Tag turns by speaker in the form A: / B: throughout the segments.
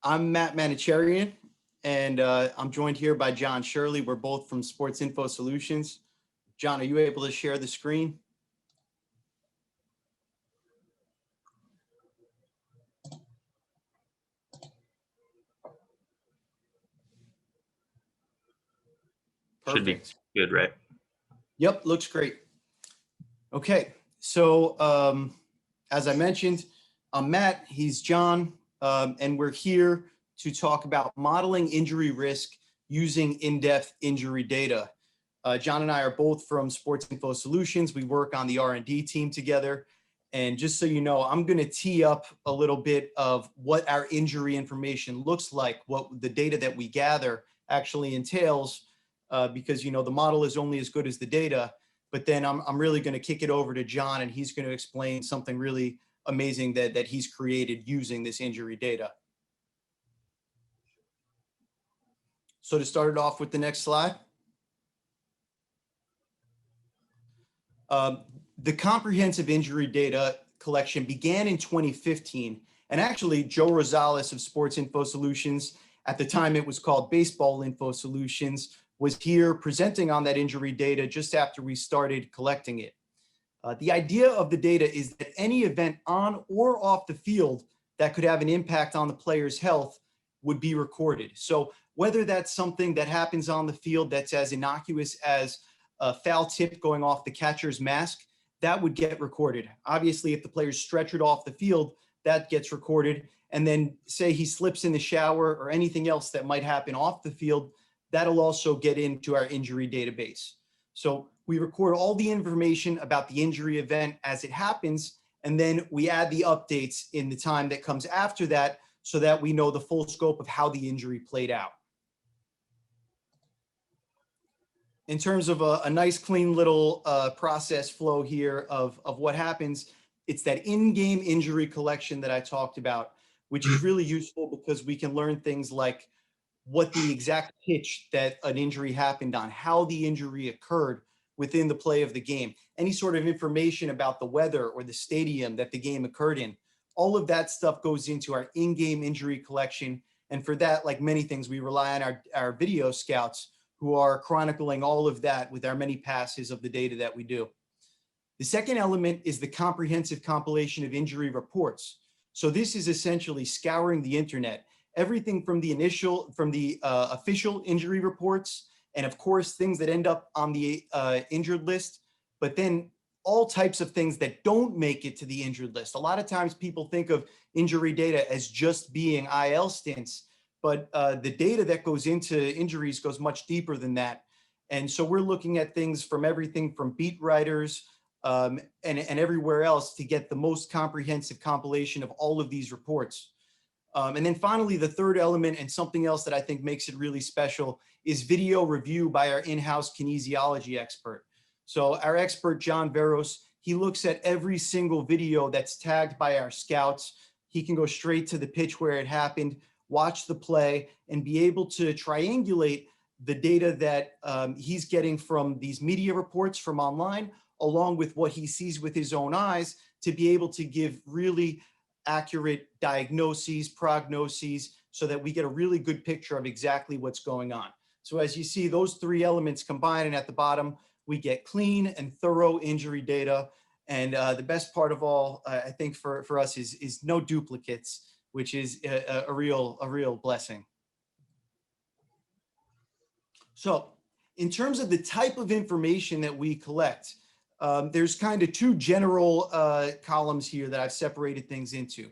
A: I'm Matt Manocherian, and I'm joined here by John Shirley. We're both from Sports Info Solutions. John, are you able to share the screen?
B: Should be
A: Perfect.
B: good, right?
A: Yep, looks great. Okay, so as I mentioned, I'm Matt, he's John, and we're here to talk about modeling injury risk using in-depth injury data. John and I are both from Sports Info Solutions. We work on the R&D team together. And just so you know, I'm going to tee up a little bit of what our injury information looks like, what the data that we gather actually entails, because, you know, the model is only as good as the data. But then I'm really going to kick it over to John, and he's going to explain something really amazing that he's created using this injury data. So to start it off with the next slide. The comprehensive injury data collection began in 2015, and actually Joe Rosales of Sports Info Solutions, at the time it was called Baseball Info Solutions, was here presenting on that injury data just after we started collecting it. The idea of the data is that any event on or off the field that could have an impact on the player's health would be recorded. So whether that's something that happens on the field that's as innocuous as a foul tip going off the catcher's mask, that would get recorded. Obviously, if the player's stretchered off the field, that gets recorded. And then say he slips in the shower or anything else that might happen off the field, that'll also get into our injury database. So we record all the information about the injury event as it happens, and then we add the updates in the time that comes after that so that we know the full scope of how the injury played out. In terms of a nice, clean little process flow here of what happens, it's that in-game injury collection that I talked about, which is really useful because we can learn things like what the exact pitch that an injury happened on, how the injury occurred within the play of the game, any sort of information about the weather or the stadium that the game occurred in. All of that stuff goes into our in-game injury collection. And for that, like many things, we rely on our video scouts who are chronicling all of that with our many passes of the data that we do. The second element is the comprehensive compilation of injury reports. So this is essentially scouring the internet, everything from the official injury reports, and of course, things that end up on the injured list, but then all types of things that don't make it to the injured list. A lot of times people think of injury data as just being IL stints, but the data that goes into injuries goes much deeper than that. And so we're looking at things from everything from beat writers and everywhere else to get the most comprehensive compilation of all of these reports. And then finally, the third element, and something else that I think makes it really special, is video review by our in-house kinesiology expert. So our expert, John Veros, he looks at every single video that's tagged by our scouts. He can go straight to the pitch where it happened, watch the play, and be able to triangulate the data that he's getting from these media reports from online, along with what he sees with his own eyes, to be able to give really accurate diagnoses, prognoses, so that we get a really good picture of exactly what's going on. So as you see, those three elements combine, and at the bottom, we get clean and thorough injury data. And the best part of all, I think for us is no duplicates, which is a real blessing. So in terms of the type of information that we collect, there's kind of two general columns here that I've separated things into.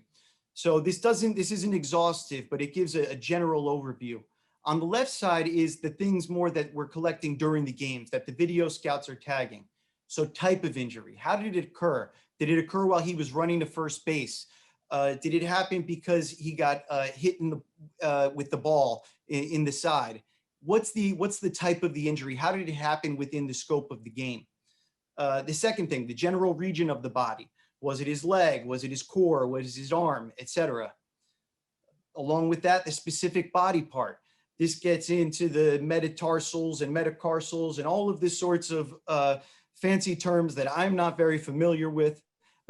A: So this isn't exhaustive, but it gives a general overview. On the left side is the things more that we're collecting during the games that the video scouts are tagging. So type of injury, how did it occur? Did it occur while he was running to first base? Did it happen because he got hit with the ball in the side? What's the type of the injury? How did it happen within the scope of the game? The second thing, the general region of the body. Was it his leg? Was it his core? Was it his arm, etc.? Along with that, the specific body part. This gets into the metatarsals and metacarsals and all of this sorts of fancy terms that I'm not very familiar with.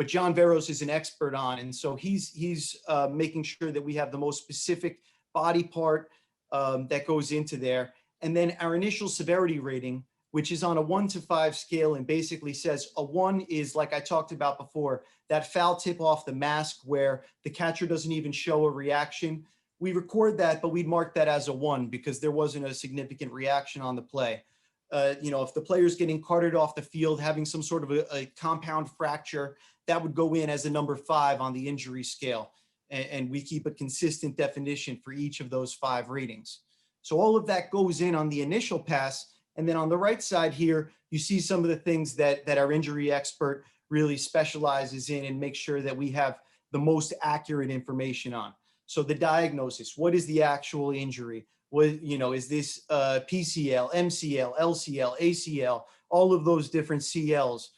A: but John Veros is an expert on. And so he's making sure that we have the most specific body part that goes into there. And then our initial severity rating, which is on a 1 to 5 scale, and basically says a 1 is, like I talked about before, that foul tip off the mask where the catcher doesn't even show a reaction. We record that, but we'd mark that as a 1 because there wasn't a significant reaction on the play. If the player's getting carted off the field, having some sort of a compound fracture, that would go in as a number 5 on the injury scale. And we keep a consistent definition for each of those 5 ratings. So all of that goes in on the initial pass. And then on the right side here, you see some of the things that our injury expert really specializes in and makes sure that we have the most accurate information on. So the diagnosis, what is the actual injury? Is this PCL, MCL, LCL, ACL, all of those different CLs?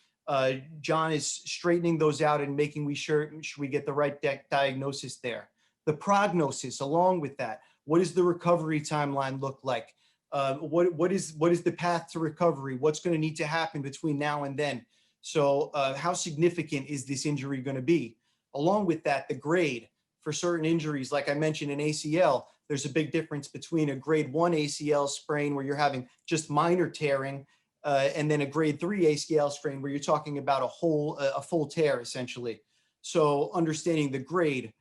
A: John is straightening those out and making sure we get the right diagnosis there. The prognosis along with that, what does the recovery timeline look like? What is the path to recovery? What's going to need to happen between now and then? So how significant is this injury going to be? Along with that, the grade for certain injuries, like I mentioned in ACL, there's a big difference between a grade 1 ACL sprain where you're having just minor tearing and then a grade 3 ACL sprain where you're talking about a full tear essentially. So understanding the grade,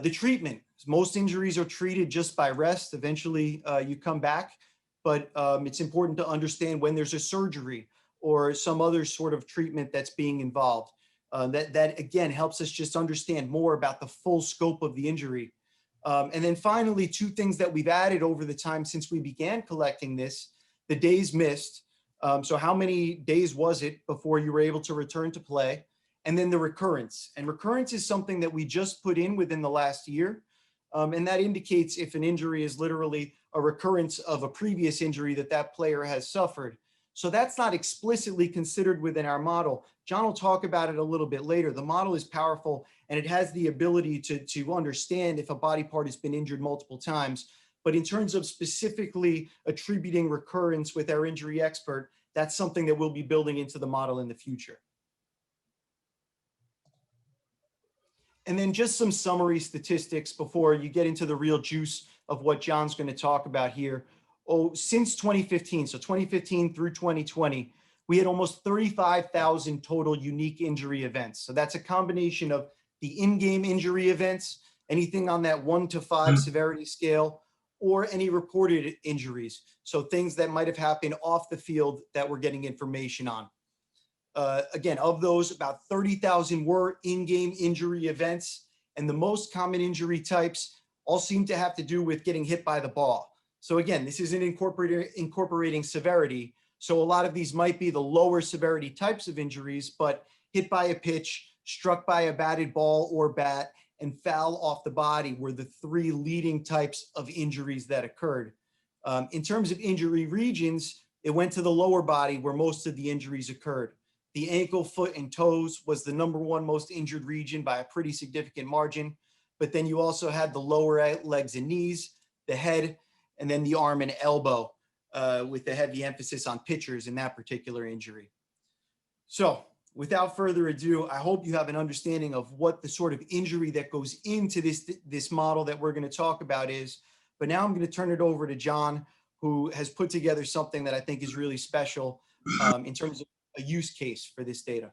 A: the treatment, most injuries are treated just by rest. Eventually you come back, but it's important to understand when there's a surgery or some other sort of treatment that's being involved. That again helps us just understand more about the full scope of the injury. And then finally, 2 things that we've added over the time since we began collecting this, the days missed. So how many days was it before you were able to return to play? And then the recurrence. And recurrence is something that we just put in within the last year. And that indicates if an injury is literally a recurrence of a previous injury that player has suffered. So that's not explicitly considered within our model. John will talk about it a little bit later. The model is powerful and it has the ability to understand if a body part has been injured multiple times. But in terms of specifically attributing recurrence with our injury expert, that's something that we'll be building into the model in the future. And then just some summary statistics before you get into the real juice of what John's going to talk about here. Since 2015, so 2015 through 2020, we had almost 35,000 total unique injury events. So that's a combination of the in-game injury events, anything on that 1 to 5 severity scale, or any reported injuries. So things that might have happened off the field that we're getting information on. Again, of those, about 30,000 were in-game injury events, and the most common injury types all seem to have to do with getting hit by the ball. So again, this isn't incorporating severity. So a lot of these might be the lower severity types of injuries, but hit by a pitch, struck by a batted ball or bat, and foul off the body were the 3 leading types of injuries that occurred. In terms of injury regions, it went to the lower body where most of the injuries occurred. The ankle, foot, and toes was the #1 most injured region by a pretty significant margin. But then you also had the lower legs and knees, the head, and then the arm and elbow, with the heavy emphasis on pitchers in that particular injury. So without further ado, I hope you have an understanding of what the sort of injury that goes into this model that we're going to talk about is. But now I'm going to turn it over to John, who has put together something that I think is really special in terms of a use case for this data.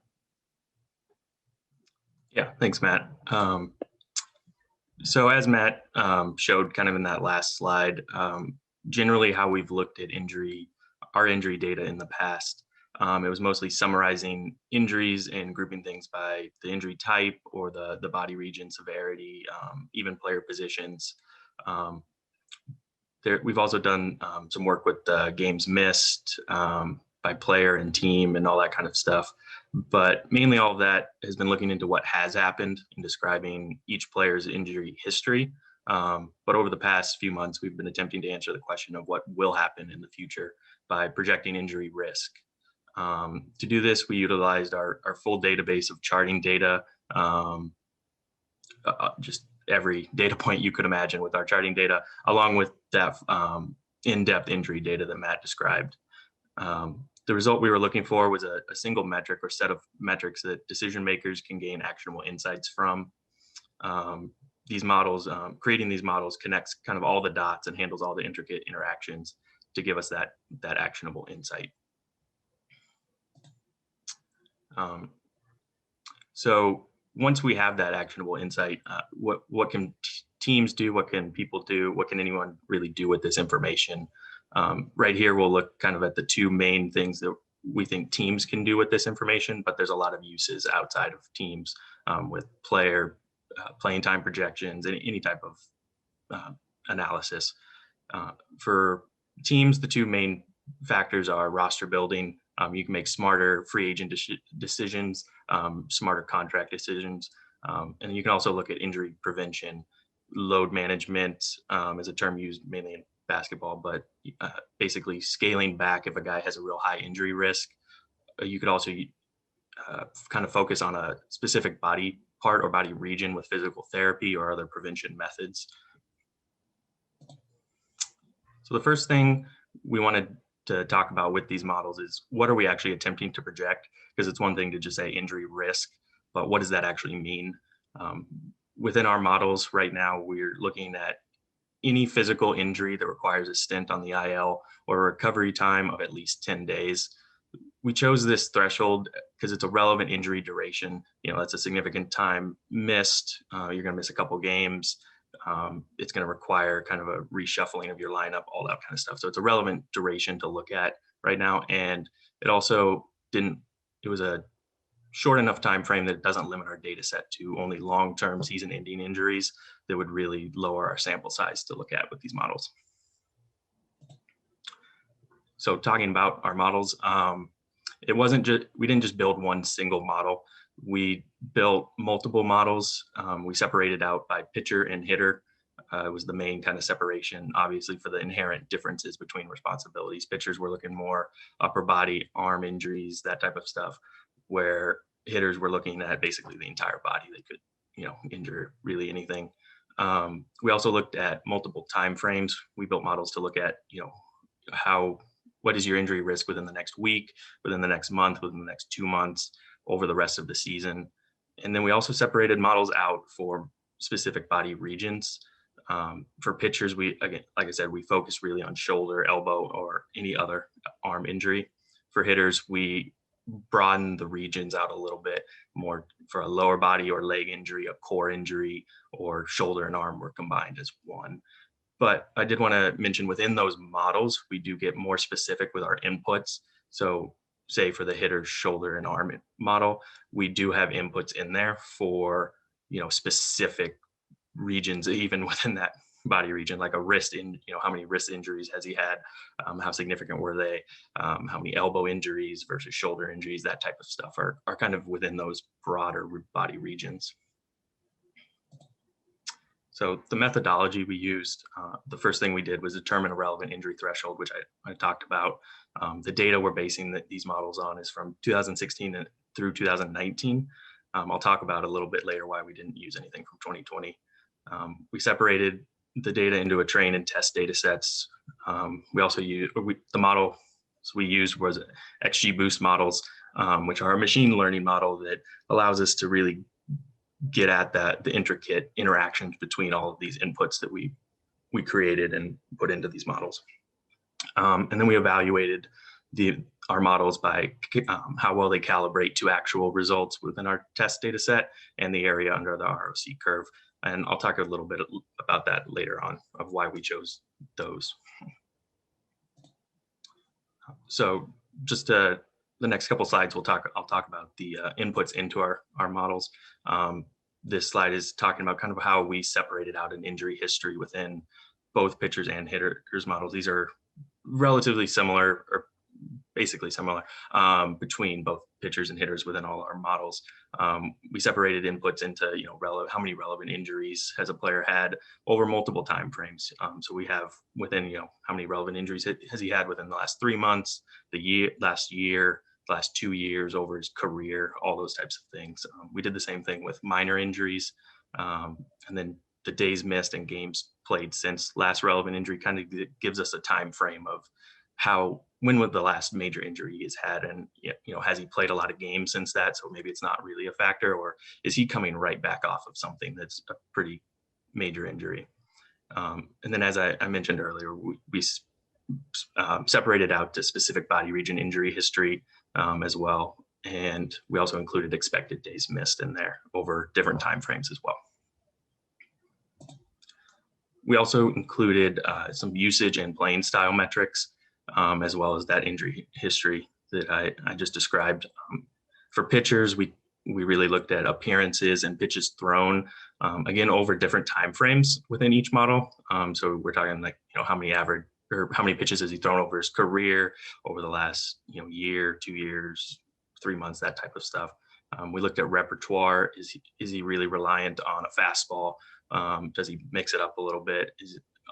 C: Yeah, thanks, Matt. So as Matt showed kind of in that last slide, generally how we've looked at our injury data in the past, it was mostly summarizing injuries and grouping things by the injury type or the body region severity, even player positions. We've also done some work with games missed by player and team and all that kind of stuff. But mainly all of that has been looking into what has happened and describing each player's injury history. But over the past few months, we've been attempting to answer the question of what will happen in the future by projecting injury risk. To do this, we utilized our full database of charting data, just every data point you could imagine with our charting data, along with that in-depth injury data that Matt described. The result we were looking for was a single metric or set of metrics that decision makers can gain actionable insights from. These models, creating these models connects kind of all the dots and handles all the intricate interactions to give us that actionable insight. So once we have that actionable insight, what can teams do? What can people do? What can anyone really do with this information? Right here, we'll look kind of at the two main things that we think teams can do with this information, but there's a lot of uses outside of teams with playing time projections, and any type of analysis. For teams, the two main factors are roster building. You can make smarter free agent decisions, smarter contract decisions, and you can also look at injury prevention. Load management is a term used mainly in basketball, but basically scaling back if a guy has a real high injury risk. You could also kind of focus on a specific body part or body region with physical therapy or other prevention methods. So the first thing we wanted to talk about with these models is, what are we actually attempting to project? Because it's one thing to just say injury risk, but what does that actually mean? Within our models right now, we're looking at any physical injury that requires a stint on the IL or a recovery time of at least 10 days. We chose this threshold because it's a relevant injury duration. That's a significant time missed. You're going to miss a couple games. It's going to require kind of a reshuffling of your lineup, all that kind of stuff. So it's a relevant duration to look at right now. And it also it was a short enough time frame that it doesn't limit our data set to only long-term season-ending injuries that would really lower our sample size to look at with these models. So talking about our models, we didn't just build one single model. We built multiple models. We separated out by pitcher and hitter. It was the main kind of separation, obviously, for the inherent differences between responsibilities. Pitchers were looking more upper body, arm injuries, that type of stuff, where hitters were looking at basically the entire body. They could, injure really anything. We also looked at multiple time frames. We built models to look at, what is your injury risk within the next week, within the next month, within the next 2 months, over the rest of the season. And then we also separated models out for specific body regions. For pitchers, again, like I said, we focus really on shoulder, elbow, or any other arm injury. For hitters, we broaden the regions out a little bit more for a lower body or leg injury, a core injury, or shoulder and arm were combined as one. But I did want to mention, within those models, we do get more specific with our inputs. So say for the hitter's shoulder and arm model, we do have inputs in there for, specific regions, even within that body region, like a wrist how many wrist injuries has he had? How significant were they? How many elbow injuries versus shoulder injuries? That type of stuff are kind of within those broader body regions. So the methodology we used, the first thing we did was determine a relevant injury threshold, which I talked about. The data we're basing these models on is from 2016 through 2019. I'll talk about a little bit later why we didn't use anything from 2020. We separated the data into a train and test data sets. We also the model we used was XGBoost models, which are a machine learning model that allows us to really get at the intricate interactions between all of these inputs that we created and put into these models. And then we evaluated our models by how well they calibrate to actual results within our test data set and the area under the ROC curve. And I'll talk a little bit about that later on, of why we chose those. So just the next couple slides, I'll talk about the inputs into our models. This slide is talking about kind of how we separated out an injury history within both pitchers and hitters models. These are relatively similar, or basically similar, between both pitchers and hitters within all our models. We separated inputs into how many relevant injuries has a player had over multiple time frames. So we have within how many relevant injuries has he had within the last 3 months, last year, last 2 years, over his career, all those types of things. We did the same thing with minor injuries, and then the days missed and games played since last relevant injury kind of gives us a time frame of when was the last major injury he's had, and has he played a lot of games since that? So maybe it's not really a factor, or is he coming right back off of something that's a pretty major injury? And then, as I mentioned earlier, we separated out to specific body region injury history as well, and we also included expected days missed in there over different time frames as well. We also included some usage and playing style metrics, as well as that injury history that I just described. For pitchers, we really looked at appearances and pitches thrown, again, over different time frames within each model. So we're talking like, how many pitches has he thrown over his career, over the last year, 2 years, 3 months, that type of stuff. We looked at repertoire. Is he really reliant on a fastball? Does he mix it up a little bit?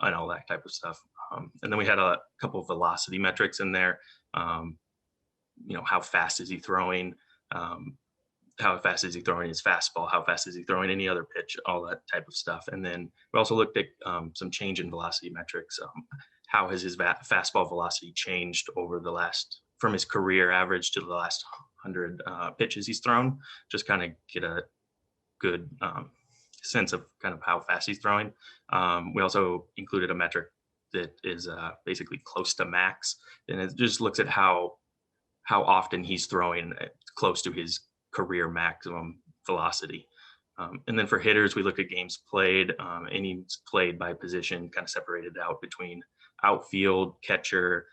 C: And all that type of stuff. And then we had a couple of velocity metrics in there. How fast is he throwing? How fast is he throwing his fastball? How fast is he throwing any other pitch? All that type of stuff. And then we also looked at some change in velocity metrics. How has his fastball velocity changed over from his career average to the last 100 pitches he's thrown? Just kind of get a good sense of kind of how fast he's throwing. We also included a metric that is basically close to max, and it just looks at how often he's throwing close to his career maximum velocity. And then for hitters, we look at games played, innings played by position, kind of separated out between outfield, catcher,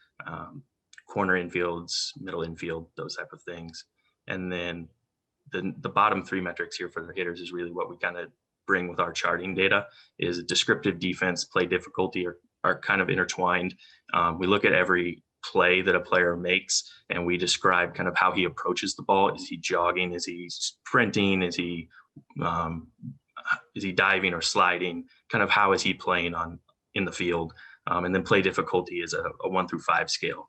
C: corner infields, middle infield, those type of things. And then the bottom 3 metrics here for the hitters is really what we kind of bring with our charting data. Is descriptive defense, play difficulty are kind of intertwined. We look at every play that a player makes, and we describe kind of how he approaches the ball. Is he jogging? Is he sprinting? Is he diving or sliding? Kind of how is he playing in the field? And then play difficulty is a 1 through 5 scale.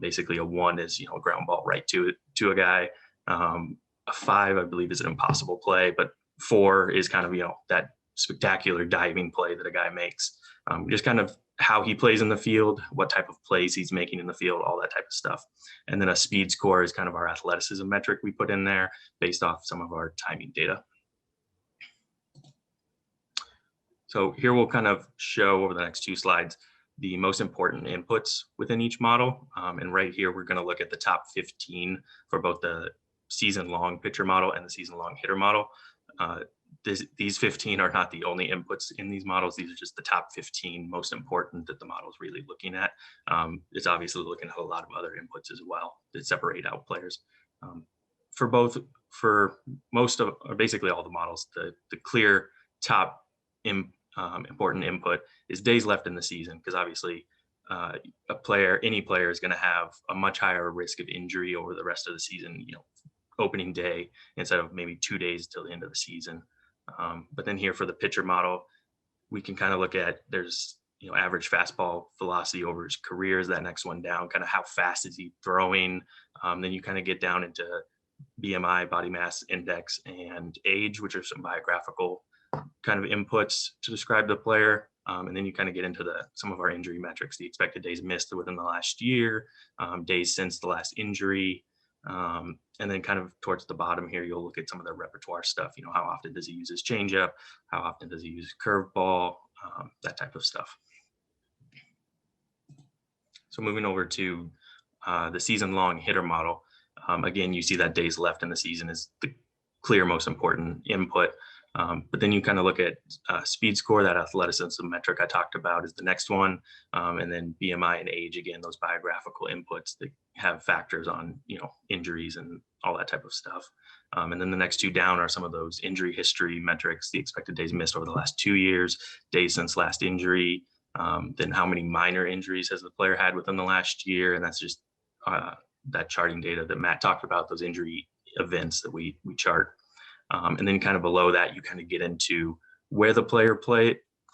C: Basically, a 1 is a ground ball right to a guy. A 5, I believe, is an impossible play, but 4 is kind of that spectacular diving play that a guy makes. Just kind of how he plays in the field, what type of plays he's making in the field, all that type of stuff. And then a speed score is kind of our athleticism metric we put in there based off some of our timing data. So here we'll kind of show over the next 2 slides the most important inputs within each model. And right here, we're going to look at the top 15 for both the season-long pitcher model and the season-long hitter model. These 15 are not the only inputs in these models. These are just the top 15 most important that the model is really looking at. It's obviously looking at a lot of other inputs as well that separate out players. For most of, or basically all the models, the clear top important input is days left in the season, because obviously any player is going to have a much higher risk of injury over the rest of the season, opening day instead of maybe 2 days till the end of the season. But then here for the pitcher model, we can kind of look at there's average fastball velocity over his career is that next one down, kind of how fast is he throwing. Then you kind of get down into BMI, body mass index, and age, which are some biographical kind of inputs to describe the player. And then you kind of get into some of our injury metrics, the expected days missed within the last year, days since the last injury. And then kind of towards the bottom here, you'll look at some of the repertoire stuff. How often does he use his changeup? How often does he use curveball? That type of stuff. So moving over to the season-long hitter model. Again, you see that days left in the season is the clear most important input. But then you kind of look at speed score, that athleticism metric I talked about is the next one. And then BMI and age, again, those biographical inputs that have factors on, injuries and all that type of stuff. And then the next 2 down are some of those injury history metrics, the expected days missed over the last 2 years, days since last injury, then how many minor injuries has the player had within the last year. And that's just that charting data that Matt talked about, those injury events that we chart. And then kind of below that, you kind of get into where the player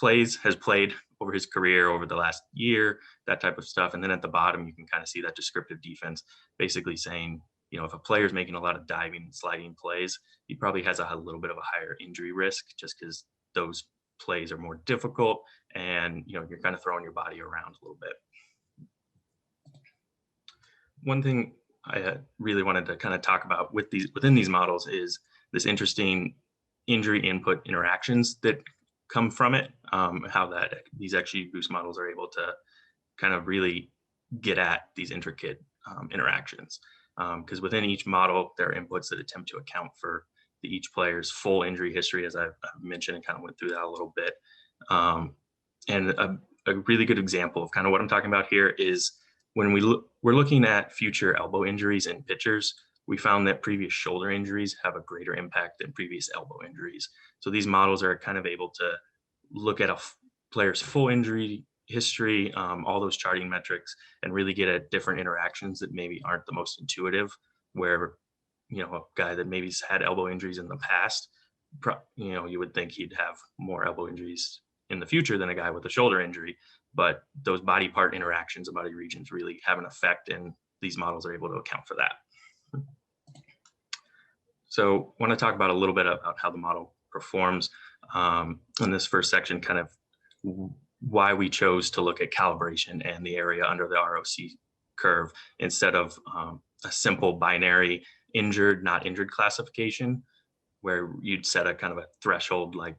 C: has played over his career over the last year, that type of stuff. And then at the bottom, you can kind of see that descriptive defense, basically saying, if a player is making a lot of diving and sliding plays, he probably has a little bit of a higher injury risk just because those plays are more difficult and, you're kind of throwing your body around a little bit. one thing I really wanted to kind of talk about within these models is this interesting injury input interactions that come from it, how these XGBoost models are able to kind of really get at these intricate interactions. Because within each model, there are inputs that attempt to account for each player's full injury history, as I've mentioned, and kind of went through that a little bit. And a really good example of kind of what I'm talking about here is when we're looking at future elbow injuries in pitchers, we found that previous shoulder injuries have a greater impact than previous elbow injuries. So these models are kind of able to look at a player's full injury history, all those charting metrics, and really get at different interactions that maybe aren't the most intuitive, where, you know, a guy that maybe's had elbow injuries in the past, you know, you would think he'd have more elbow injuries in the future than a guy with a shoulder injury, but those body part interactions and body regions really have an effect, and these models are able to account for that. So I want to talk about a little bit about how the model performs in this first section, kind of why we chose to look at calibration and the area under the ROC curve instead of a simple binary injured, not injured classification, where you'd set a kind of a threshold, like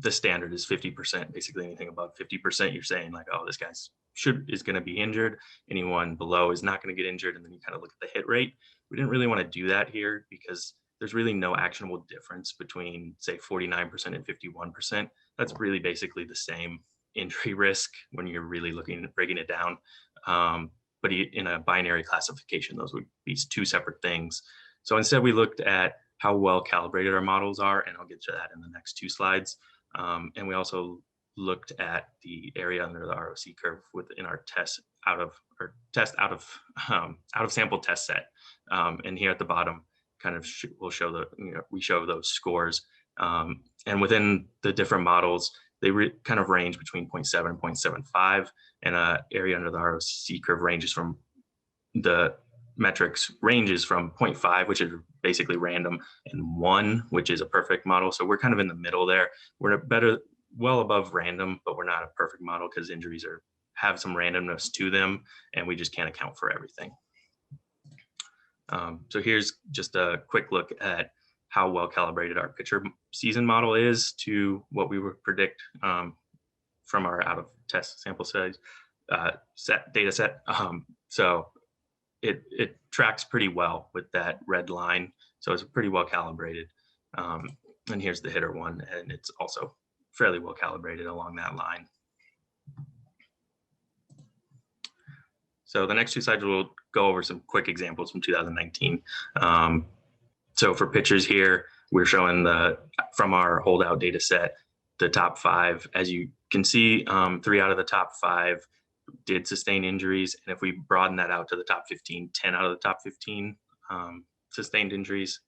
C: the standard is 50%. Basically anything above 50%, you're saying like, oh, this guy's is going to be injured. Anyone below is not going to get injured. And then you kind of look at the hit rate. We didn't really want to do that here because there's really no actionable difference between, say, 49% and 51%. That's really basically the same injury risk when you're really looking at breaking it down. But in a binary classification, those would be two separate things. So instead, we looked at how well calibrated our models are, and I'll get to that in the next two slides. And we also looked at the area under the ROC curve within our out of sample test set. And here at the bottom, kind of we'll show we show those scores. And within the different models, they kind of range between 0.7 and 0.75, and area under the ROC curve ranges from the metrics ranges from 0.5, which is basically random, and 1, which is a perfect model. So we're kind of in the middle there. We're well above random, but we're not a perfect model because injuries have some randomness to them, and we just can't account for everything. So here's just a quick look at how well calibrated our pitcher season model is to what we would predict from our out of test sample size data set. So it tracks pretty well with that red line. So it's pretty well calibrated. And here's the hitter one, and it's also fairly well calibrated along that line. So the next two slides will go over some quick examples from 2019. So for pitchers here, we're showing from our holdout data set, the top 5. As you can see, 3 out of the top 5 did sustain injuries. And if we broaden that out to the top 15, 10 out of the top 15 sustained injuries.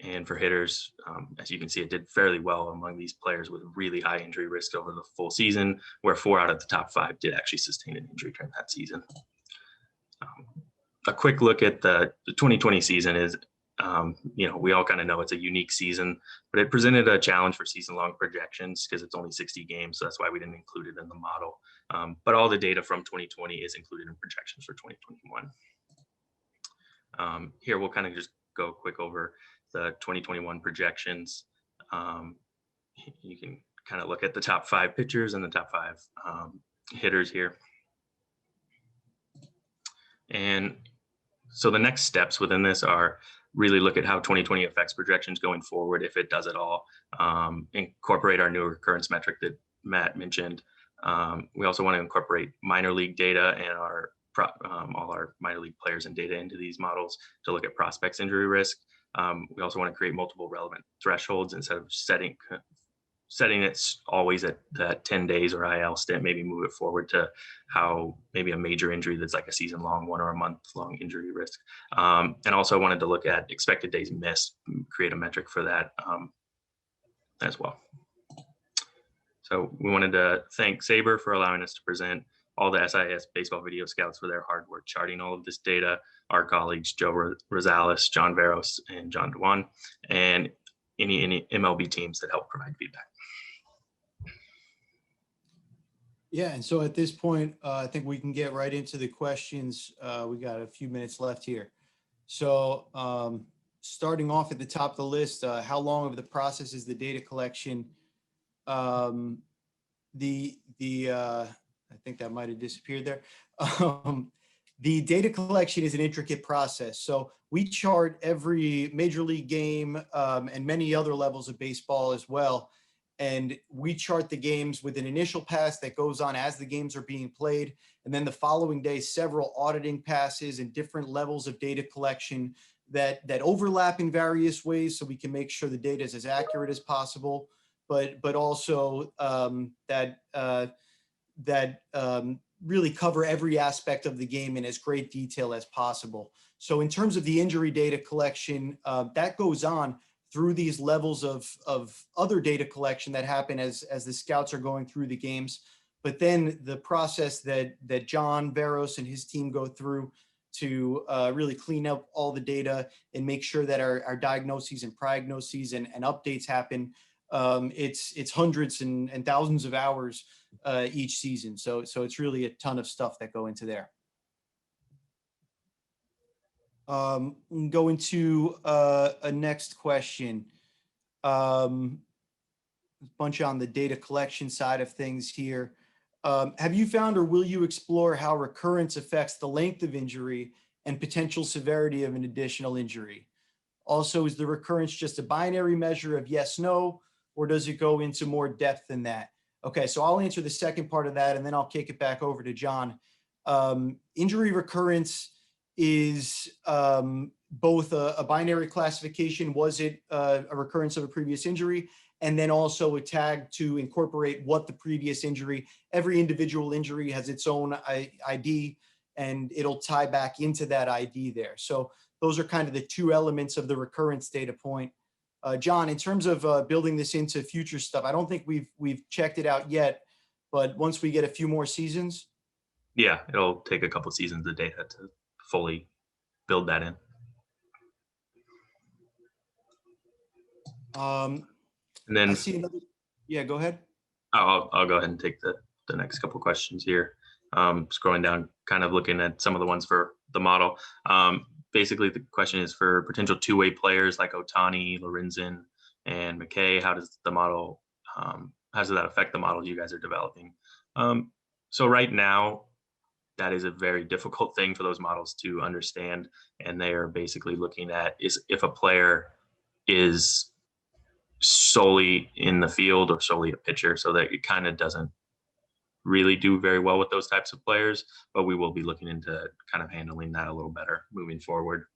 C: And for hitters, as you can see, it did fairly well among these players with really high injury risk over the full season, where 4 out of the top 5 did actually sustain an injury during that season. A quick look at the 2020 season is, we all kind of know it's a unique season, but it presented a challenge for season-long projections because it's only 60 games, so that's why we didn't include it in the model. But all the data from 2020 is included in projections for 2021. Here, we'll kind of just go quick over the 2021 projections. You can kind of look at the top 5 pitchers and the top 5 hitters here. And so the next steps within this are really look at how 2020 affects projections going forward, if it does at all. Incorporate our new recurrence metric that Matt mentioned. We also want to incorporate minor league data and all our minor league players and data into these models to look at prospects' injury risk. We also want to create multiple relevant thresholds instead of setting it always at that 10 days or IL stint, maybe move it forward to how maybe a major injury that's like a season-long one or a month-long injury risk. And also wanted to look at expected days missed, create a metric for that as well. So we wanted to thank SABR for allowing us to present, all the SIS baseball video scouts for their hard work charting all of this data, our colleagues Joe Rosales, John Veros, and John Dewan, and any MLB teams that help provide feedback.
A: Yeah, and so at this point, I think we can get right into the questions. We got a few minutes left here. So starting off at the top of the list, how long of the process is the data collection? Um, I think that might have disappeared there. Um, the data collection is an intricate process. So we chart every major league game and many other levels of baseball as well. And we chart the games with an initial pass that goes on as the games are being played. And then the following day, several auditing passes and different levels of data collection that overlap in various ways so we can make sure the data is as accurate as possible, but also that really cover every aspect of the game in as great detail as possible. So in terms of the injury data collection, that goes on through these levels of other data collection that happen as the scouts are going through the games. But then the process that John Veros and his team go through to really clean up all the data and make sure that our diagnoses and prognoses and updates happen. It's hundreds and thousands of hours each season. So it's really a ton of stuff that go into there. Go into a next question. A bunch on the data collection side of things here. Have you found or will you explore how recurrence affects the length of injury and potential severity of an additional injury? Also, is the recurrence just a binary measure of yes, no, or does it go into more depth than that? Okay, so I'll answer the second part of that and then I'll kick it back over to John. Injury recurrence is both a binary classification. Was it a recurrence of a previous injury? And then also a tag to incorporate what the previous injury, every individual injury has its own ID and it'll tie back into that ID there. So those are kind of the two elements of the recurrence data point. John, in terms of building this into future stuff, I don't think we've checked it out yet, but once we get a few more seasons.
C: Yeah, it'll take a couple seasons of data to fully build that in. And then
A: I see another. Yeah, go ahead.
C: I'll go ahead and take the next couple questions here. Scrolling down, kind of looking at some of the ones for the model. Basically, the question is for potential two-way players like Otani, Lorenzen, and McKay. How does the model, how does that affect the model you guys are developing? So right now, that is a very difficult thing for those models to understand, and they are basically looking at is if a player is solely in the field or solely a pitcher, so that it kind of doesn't really do very well with those types of players, but we will be looking into kind of handling that a little better moving forward.